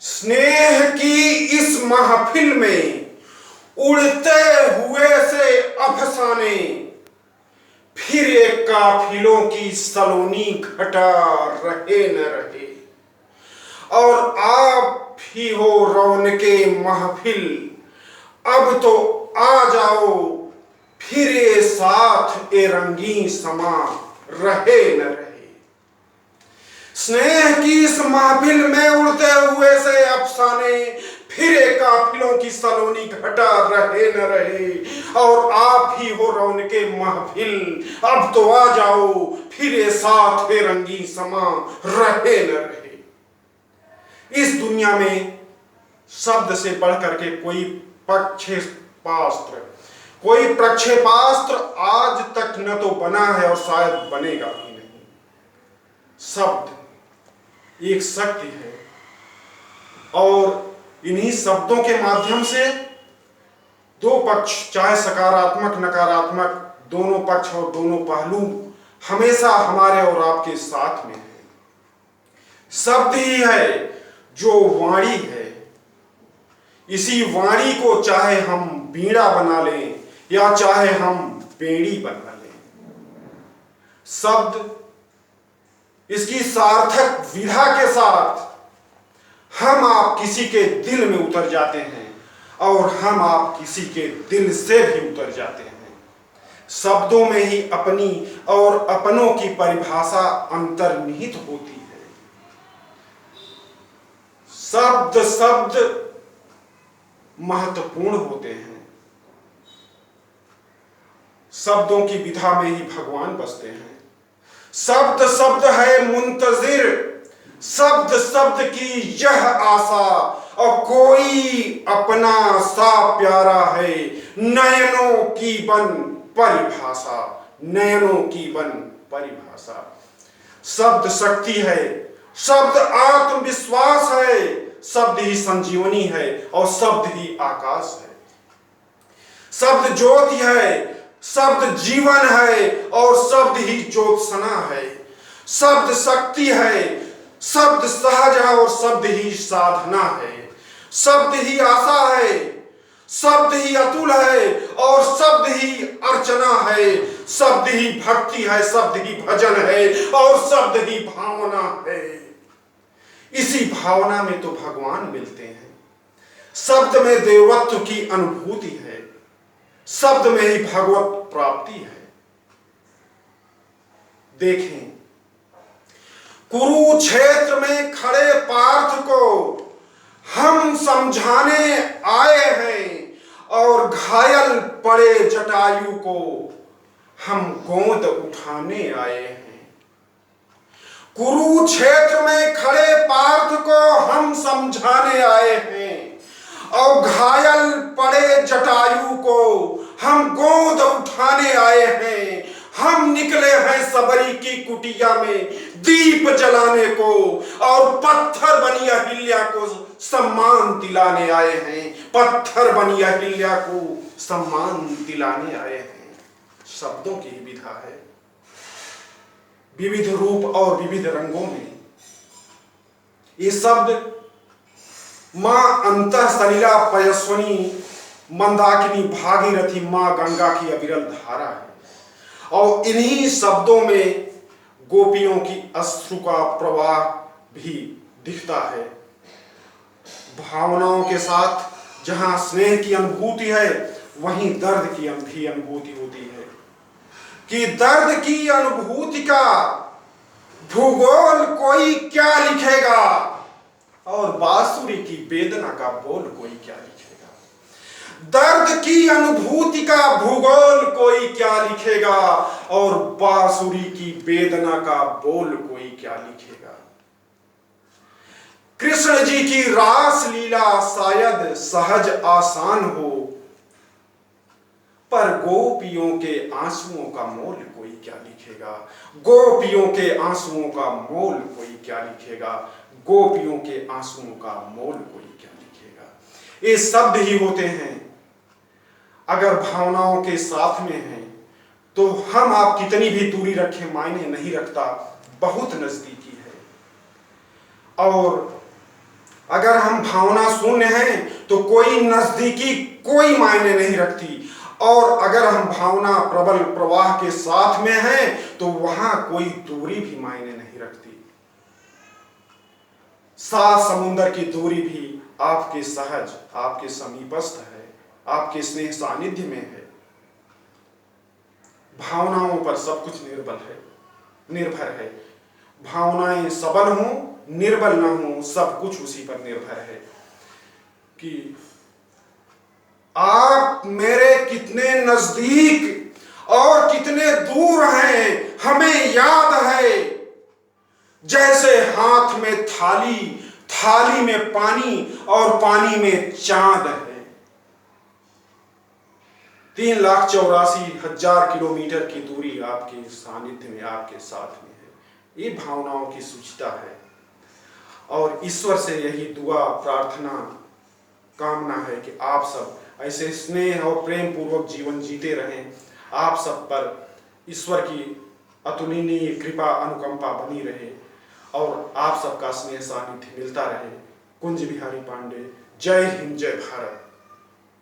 स्नेह की इस महफिल में उड़ते हुए से अफसाने, फिर एक काफिलों की सलोनी घटा रहे न रहे। और आप ही हो रौनके महफिल, अब तो आ जाओ फिर ये साथ ए रंगीन समा रहे न रहे। स्नेह की इस महफिल में उड़ते हुए से अफसाने, फिर एक काफिलों की सलोनी घटा रहे न रहे। और आप ही हो रौनके महफिल, अब तो आ जाओ फिर ये साथ ए रंगीन समा रहे न रहे। इस दुनिया में शब्द से बढ़कर के कोई प्रक्षेपास्त्र आज तक न तो बना है और शायद बनेगा भी नहीं। शब्द एक शक्ति है और इन्हीं शब्दों के माध्यम से दो पक्ष, चाहे सकारात्मक नकारात्मक, दोनों पक्ष और दोनों पहलू हमेशा हमारे और आपके साथ में है। शब्द ही है जो वाणी है। इसी वाणी को चाहे हम बीड़ा बना लें या चाहे हम बेड़ी बना लें, शब्द इसकी सार्थक विधा के साथ हम आप किसी के दिल में उतर जाते हैं और हम आप किसी के दिल से भी उतर जाते हैं। शब्दों में ही अपनी और अपनों की परिभाषा अंतर्निहित होती है। शब्द महत्वपूर्ण होते हैं। शब्दों की विधा में ही भगवान बसते हैं। शब्द है मुंतजिर, शब्द की यह आशा, और कोई अपना सा प्यारा है, नयनों की बन परिभाषा, नयनों की बन परिभाषा। शब्द शक्ति है, शब्द आत्मविश्वास है, शब्द ही संजीवनी है और शब्द ही आकाश है। शब्द ज्योति है, शब्द जीवन है और शब्द ही ज्योत्सना है। शब्द शक्ति है, शब्द सहज है और शब्द ही साधना है। शब्द ही आशा है, शब्द ही अतुल है और शब्द ही अर्चना है। शब्द ही भक्ति है, शब्द ही भजन है और शब्द ही भावना है। इसी भावना में तो भगवान मिलते हैं। शब्द में देवत्व की अनुभूति है, शब्द में ही भगवत प्राप्ति है। देखें, कुरुक्षेत्र में खड़े पार्थ को हम समझाने आए हैं और घायल पड़े जटायु को हम गोद उठाने आए हैं। कुरुक्षेत्र में खड़े पार्थ को हम समझाने आए हैं और घायल पड़े जटायु को हम गोद उठाने आए हैं। हम निकले हैं सबरी की कुटिया में दीप जलाने को और पत्थर बनी अहिल्या को सम्मान दिलाने आए हैं। पत्थर बनी अहिल्या को सम्मान दिलाने आए हैं। शब्दों की ही विधा है, विविध रूप और विविध रंगों में। ये शब्द मां अंतः सलिला पयस्वनी मंदाकिनी भागीरथी मां गंगा की अविरल धारा है। और इन्हीं शब्दों में गोपियों की अश्रु का प्रवाह भी दिखता है। भावनाओं के साथ जहां स्नेह की अनुभूति है वहीं दर्द की भी अनुभूति होती है कि दर्द की अनुभूति का भूगोल कोई क्या लिखेगा और बांसुरी की वेदना का बोल कोई क्या लिखेगा। दर्द की अनुभूति का भूगोल कोई क्या लिखेगा और बांसुरी की वेदना का बोल कोई क्या लिखेगा। कृष्ण जी की रास लीला शायद सहज आसान हो, पर गोपियों के आंसुओं का मोल कोई क्या लिखेगा। गोपियों के आंसुओं का मोल कोई क्या लिखेगा। गोपियों के आंसुओं का मोल कोई क्या लिखेगा। ये शब्द ही होते हैं। अगर भावनाओं के साथ में हैं तो हम आप कितनी भी दूरी रखें मायने नहीं रखता, बहुत नजदीकी है। और अगर हम भावना शून्य हैं तो कोई नजदीकी कोई मायने नहीं रखती, और अगर हम भावना प्रबल प्रवाह के साथ में हैं तो वहां कोई दूरी भी मायने नहीं रखती। 7 समुंदर की दूरी भी आपके सहज, आपके समीपस्थ है, आपके स्नेह सानिध्य में है। भावनाओं पर सब कुछ निर्भर है। भावनाएं सबल हों निर्बल न हों, सब कुछ उसी पर निर्भर है कि आप मेरे कितने नजदीक और कितने दूर हैं। हमें याद है जैसे हाथ में थाली, थाली में पानी और पानी में चांद है। 3,84,000 किलोमीटर की दूरी आपके सानिध्य में, आपके साथ में है। ये भावनाओं की सूचिता है। और ईश्वर से यही दुआ, प्रार्थना, कामना है कि आप सब ऐसे स्नेह और प्रेम पूर्वक जीवन जीते रहें। आप सब पर ईश्वर की अतुलनीय कृपा, अनुकंपा बनी रहे और आप सबका स्नेह सानिध्य मिलता रहे। कुंज बिहारी पांडे। जय हिंद, जय भारत।